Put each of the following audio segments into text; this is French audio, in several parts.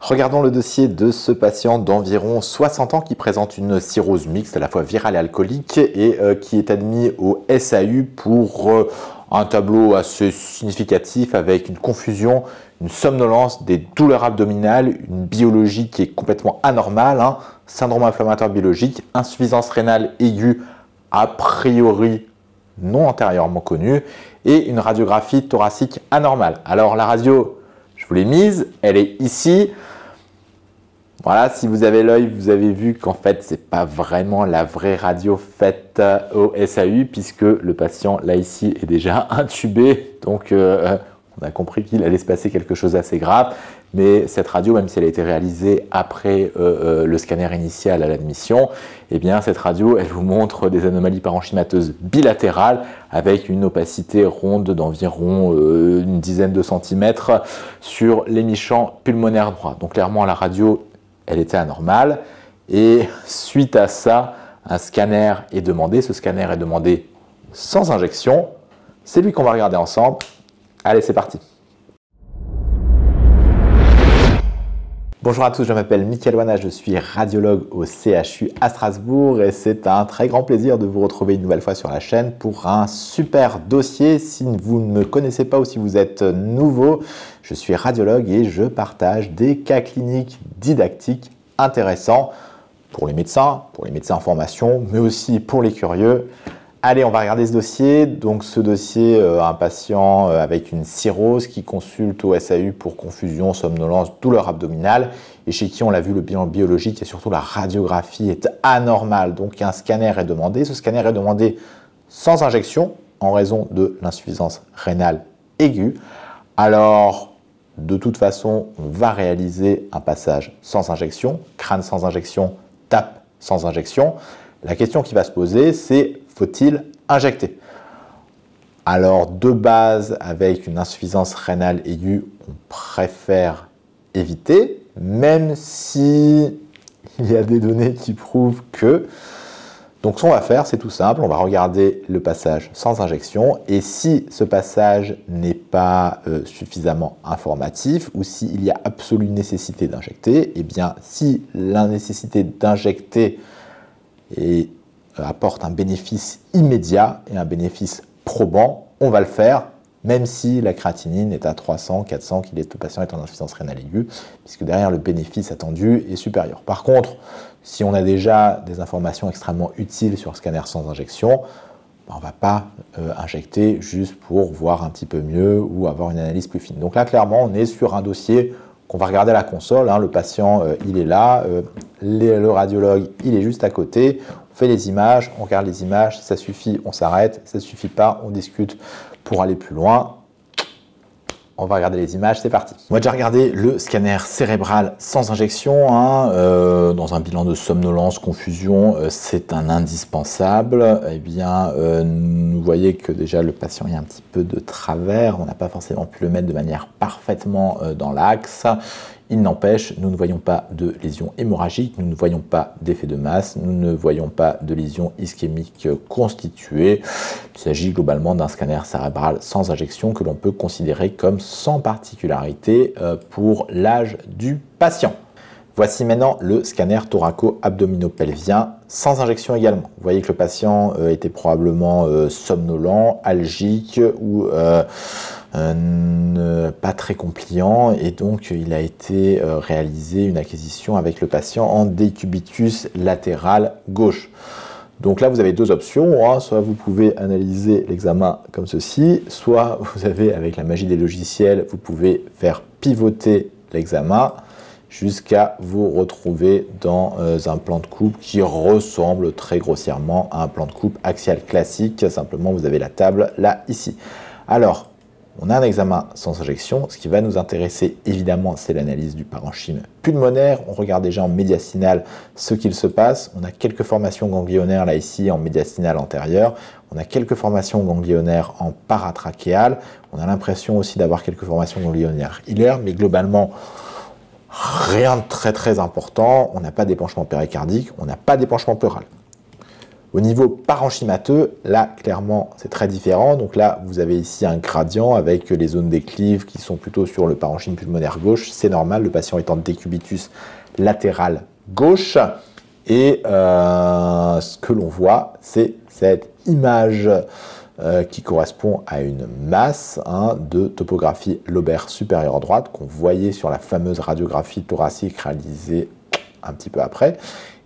Regardons le dossier de ce patient d'environ 60 ans qui présente une cirrhose mixte, à la fois virale et alcoolique, et qui est admis au SAU pour un tableau assez significatif avec une confusion, une somnolence, des douleurs abdominales, une biologie qui est complètement anormale, syndrome inflammatoire biologique, insuffisance rénale aiguë a priori non antérieurement connue et une radiographie thoracique anormale. Alors la radio, je vous l'ai mise, elle est ici. Voilà, si vous avez l'œil, vous avez vu qu'en fait, ce n'est pas vraiment la vraie radio faite au SAU puisque le patient, là ici, est déjà intubé. Donc, on a compris qu'il allait se passer quelque chose d'assez grave. Mais cette radio, même si elle a été réalisée après le scanner initial à l'admission, eh bien, cette radio, elle vous montre des anomalies parenchymateuses bilatérales avec une opacité ronde d'environ une dizaine de centimètres sur l'hémichamp pulmonaire droit. Donc, clairement, la radio, elle était anormale et suite à ça, un scanner est demandé. Ce scanner est demandé sans injection. C'est lui qu'on va regarder ensemble. Allez, c'est parti. Bonjour à tous, je m'appelle Mickaël Wana, je suis radiologue au CHU à Strasbourg et c'est un très grand plaisir de vous retrouver une nouvelle fois sur la chaîne pour un super dossier. Si vous ne me connaissez pas ou si vous êtes nouveau, je suis radiologue et je partage des cas cliniques didactiques intéressants pour les médecins en formation, mais aussi pour les curieux. Allez, on va regarder ce dossier. Donc ce dossier, un patient avec une cirrhose qui consulte au SAU pour confusion, somnolence, douleur abdominale et chez qui on l'a vu, le bilan biologique et surtout la radiographie est anormale. Donc un scanner est demandé. Ce scanner est demandé sans injection en raison de l'insuffisance rénale aiguë. Alors, de toute façon, on va réaliser un passage sans injection, crâne sans injection, tape sans injection. La question qui va se poser, c'est faut-il injecter? Alors, de base, avec une insuffisance rénale aiguë, on préfère éviter, même si il y a des données qui prouvent que. Donc, ce qu'on va faire, c'est tout simple, on va regarder le passage sans injection et si ce passage n'est pas suffisamment informatif ou s'il y a absolue nécessité d'injecter, eh bien, si la nécessité d'injecter apporte un bénéfice immédiat et un bénéfice probant, on va le faire, même si la créatinine est à 300, 400, que le patient est en insuffisance rénale aiguë, puisque derrière le bénéfice attendu est supérieur. Par contre, si on a déjà des informations extrêmement utiles sur scanner sans injection, on ne va pas injecter juste pour voir un petit peu mieux ou avoir une analyse plus fine. Donc là, clairement, on est sur un dossier qu'on va regarder à la console. Le patient, il est là, le radiologue, il est juste à côté. On fait les images, on regarde les images, ça suffit, on s'arrête, ça ne suffit pas, on discute pour aller plus loin. On va regarder les images, c'est parti. On va déjà regarder le scanner cérébral sans injection. Dans un bilan de somnolence, confusion, c'est un indispensable. Eh bien, vous voyez que déjà le patient est un petit peu de travers. On n'a pas forcément pu le mettre de manière parfaitement dans l'axe. Il n'empêche, nous ne voyons pas de lésion hémorragique, nous ne voyons pas d'effet de masse, nous ne voyons pas de lésion ischémique constituée. Il s'agit globalement d'un scanner cérébral sans injection que l'on peut considérer comme sans particularité pour l'âge du patient. Voici maintenant le scanner thoraco-abdominopelvien sans injection également. Vous voyez que le patient était probablement somnolent, algique ou pas très compliant et donc il a été réalisé une acquisition avec le patient en décubitus latéral gauche. Donc là vous avez deux options, soit vous pouvez analyser l'examen comme ceci, soit vous avez avec la magie des logiciels, vous pouvez faire pivoter l'examen jusqu'à vous retrouver dans un plan de coupe qui ressemble très grossièrement à un plan de coupe axial classique, simplement vous avez la table là ici. Alors, on a un examen sans injection. Ce qui va nous intéresser, évidemment, c'est l'analyse du parenchyme pulmonaire. On regarde déjà en médiastinale ce qu'il se passe. On a quelques formations ganglionnaires, là, ici, en médiastinale antérieure. On a quelques formations ganglionnaires en paratrachéale. On a l'impression aussi d'avoir quelques formations ganglionnaires hilaires, mais globalement, rien de très, très important. On n'a pas d'épanchement péricardique, on n'a pas d'épanchement pleural. Au niveau parenchymateux, là, clairement, c'est très différent. Donc là, vous avez ici un gradient avec les zones déclives qui sont plutôt sur le parenchyme pulmonaire gauche. C'est normal, le patient est en décubitus latéral gauche. Et ce que l'on voit, c'est cette image qui correspond à une masse de topographie lobaire supérieure droite qu'on voyait sur la fameuse radiographie thoracique réalisée un petit peu après.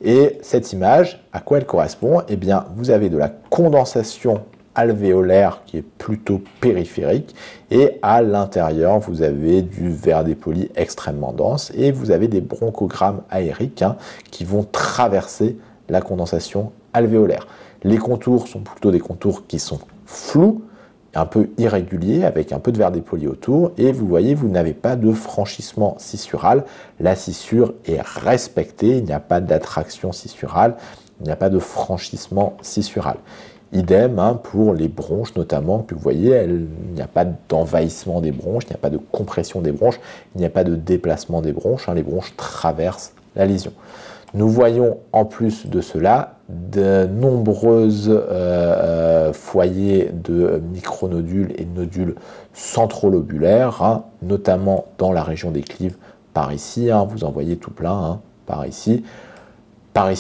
Et cette image, à quoi elle correspond? Eh bien, vous avez de la condensation alvéolaire qui est plutôt périphérique et à l'intérieur, vous avez du verre dépoli extrêmement dense et vous avez des bronchogrammes aériques qui vont traverser la condensation alvéolaire. Les contours sont plutôt des contours qui sont flous, un peu irréguliers, avec un peu de verre dépoli autour, et vous voyez, vous n'avez pas de franchissement scissural. La scissure est respectée, il n'y a pas d'attraction scissurale, il n'y a pas de franchissement scissural. Idem pour les bronches notamment, que vous voyez, il n'y a pas d'envahissement des bronches, il n'y a pas de compression des bronches, il n'y a pas de déplacement des bronches, les bronches traversent la lésion. Nous voyons en plus de cela de nombreuses foyers de micronodules et nodules centrolobulaires, notamment dans la région des clives par ici, vous en voyez tout plein par ici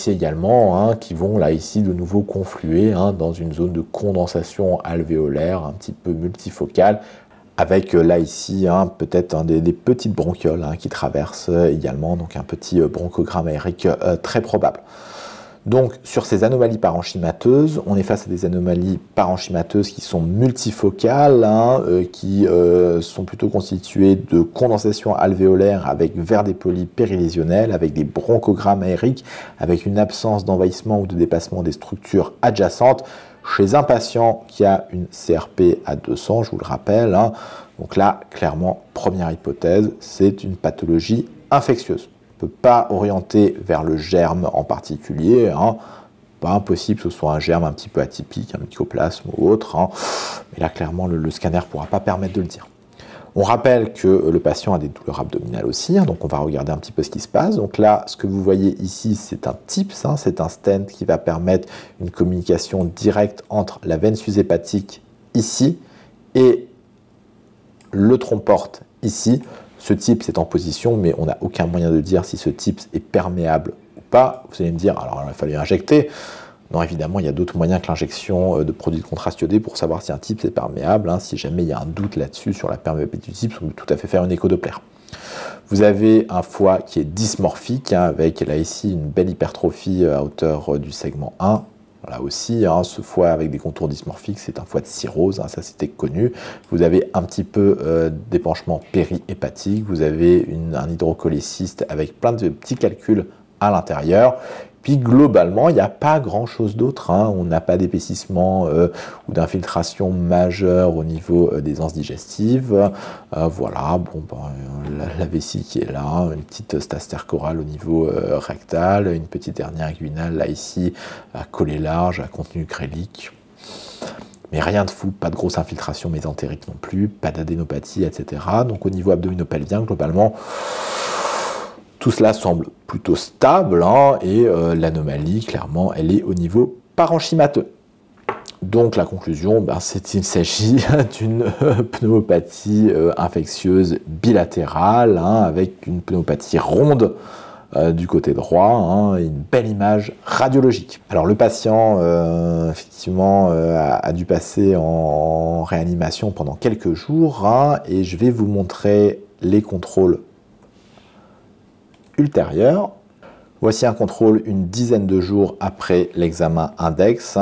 également, qui vont là ici de nouveau confluer dans une zone de condensation alvéolaire un petit peu multifocale, avec là ici peut-être des petites bronchioles qui traversent également, donc un petit bronchogramme aérique très probable. Donc sur ces anomalies parenchymateuses, on est face à des anomalies parenchymateuses qui sont multifocales, qui sont plutôt constituées de condensation alvéolaire avec verre dépoli périlésionnel, avec des bronchogrammes aériques, avec une absence d'envahissement ou de dépassement des structures adjacentes, chez un patient qui a une CRP à 200, je vous le rappelle. Donc là, clairement, première hypothèse, c'est une pathologie infectieuse. On ne peut pas orienter vers le germe en particulier. Pas impossible que ce soit un germe un petit peu atypique, un mycoplasme ou autre. Mais là, clairement, le scanner ne pourra pas permettre de le dire. On rappelle que le patient a des douleurs abdominales aussi, donc on va regarder un petit peu ce qui se passe. Donc là, ce que vous voyez ici, c'est un TIPS, c'est un stent qui va permettre une communication directe entre la veine sushépatique ici et le tronc-porte ici. Ce TIPS est en position, mais on n'a aucun moyen de dire si ce TIPS est perméable ou pas. Vous allez me dire, alors il fallait injecter. Non, évidemment, il y a d'autres moyens que l'injection de produits de contraste iodé pour savoir si un TIPS est perméable. Si jamais il y a un doute là-dessus sur la perméabilité du TIPS, on peut tout à fait faire une écho-Doppler. Vous avez un foie qui est dysmorphique, avec là ici une belle hypertrophie à hauteur du segment 1. Là aussi, ce foie avec des contours dysmorphiques, c'est un foie de cirrhose, ça c'était connu. Vous avez un petit peu d'épanchement périhépatique, vous avez un hydrocholécyste avec plein de petits calculs à l'intérieur. Puis globalement, il n'y a pas grand-chose d'autre. On n'a pas d'épaississement ou d'infiltration majeure au niveau des anses digestives. Voilà, la vessie qui est là, une petite stase chorale au niveau rectal, une petite hernie inguinale là ici, à collet large, à contenu crélique. Mais rien de fou, pas de grosse infiltration mésentérique non plus, pas d'adénopathie, etc. Donc au niveau abdominopelvien, globalement, tout cela semble plutôt stable et l'anomalie, clairement, elle est au niveau parenchymateux. Donc la conclusion, il s'agit d'une pneumopathie infectieuse bilatérale avec une pneumopathie ronde du côté droit et une belle image radiologique. Alors le patient, effectivement, a dû passer en réanimation pendant quelques jours et je vais vous montrer les contrôles ultérieur. Voici un contrôle une dizaine de jours après l'examen index.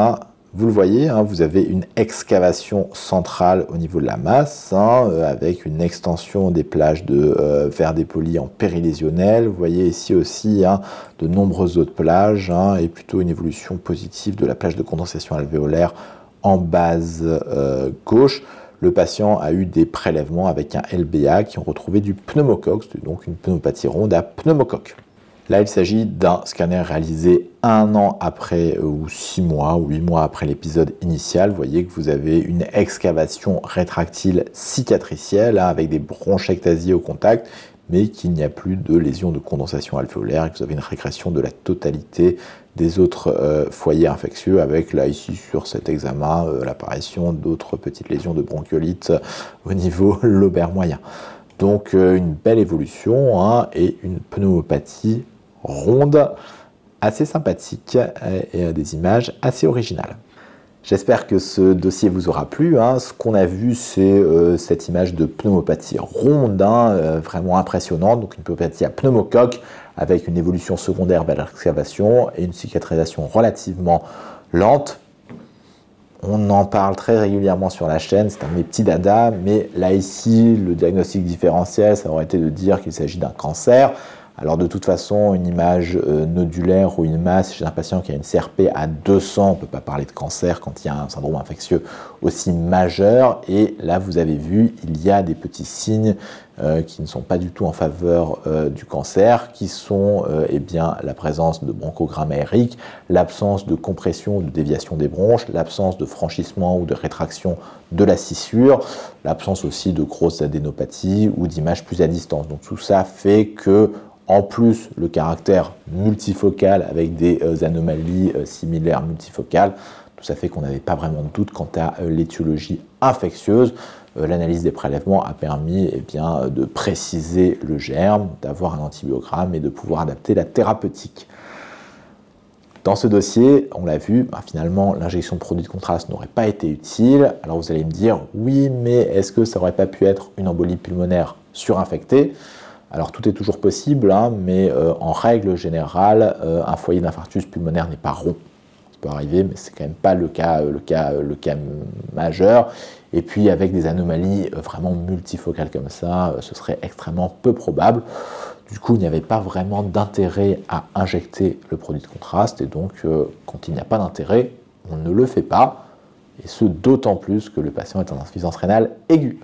Vous le voyez, vous avez une excavation centrale au niveau de la masse, avec une extension des plages de verre dépoli en périlésionnel. Vous voyez ici aussi de nombreuses autres plages et plutôt une évolution positive de la plage de condensation alvéolaire en base gauche. Le patient a eu des prélèvements avec un LBA qui ont retrouvé du pneumocoque, donc une pneumopathie ronde à pneumocoque. Là, il s'agit d'un scanner réalisé 1 an après, ou 6 mois, ou 8 mois après l'épisode initial. Vous voyez que vous avez une excavation rétractile cicatricielle avec des bronchectasies au contact, mais qu'il n'y a plus de lésions de condensation alvéolaire et que vous avez une régression de la totalité des autres foyers infectieux, avec là ici sur cet examen l'apparition d'autres petites lésions de bronchiolite au niveau lobaire moyen. Donc une belle évolution hein, et une pneumopathie ronde assez sympathique et des images assez originales. J'espère que ce dossier vous aura plu. Hein. Ce qu'on a vu, c'est cette image de pneumopathie ronde, hein, vraiment impressionnante. Donc une pneumopathie à pneumocoque avec une évolution secondaire vers l'excavation et une cicatrisation relativement lente. On en parle très régulièrement sur la chaîne, c'est un de mes petits dadas, mais là ici, le diagnostic différentiel, ça aurait été de dire qu'il s'agit d'un cancer. Alors de toute façon, une image nodulaire ou une masse chez un patient qui a une CRP à 200, on ne peut pas parler de cancer quand il y a un syndrome infectieux aussi majeur. Et là, vous avez vu, il y a des petits signes qui ne sont pas du tout en faveur du cancer, qui sont eh bien, la présence de bronchogramme aérique, l'absence de compression ou de déviation des bronches, l'absence de franchissement ou de rétraction de la scissure, l'absence aussi de grosses adénopathies ou d'images plus à distance. Donc tout ça fait que en plus, le caractère multifocal avec des anomalies similaires multifocales, tout ça fait qu'on n'avait pas vraiment de doute quant à l'étiologie infectieuse. L'analyse des prélèvements a permis eh bien, de préciser le germe, d'avoir un antibiogramme et de pouvoir adapter la thérapeutique. Dans ce dossier, on l'a vu, finalement, l'injection de produits de contraste n'aurait pas été utile. Alors vous allez me dire, oui, mais est-ce que ça n'aurait pas pu être une embolie pulmonaire surinfectée ? Alors tout est toujours possible, hein, mais en règle générale, un foyer d'infarctus pulmonaire n'est pas rond. Ça peut arriver, mais c'est quand même pas le cas majeur. Et puis avec des anomalies vraiment multifocales comme ça, ce serait extrêmement peu probable. Du coup, il n'y avait pas vraiment d'intérêt à injecter le produit de contraste. Et donc, quand il n'y a pas d'intérêt, on ne le fait pas. Et ce, d'autant plus que le patient est en insuffisance rénale aiguë.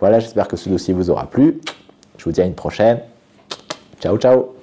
Voilà, j'espère que ce dossier vous aura plu. Je vous dis à une prochaine. Ciao, ciao!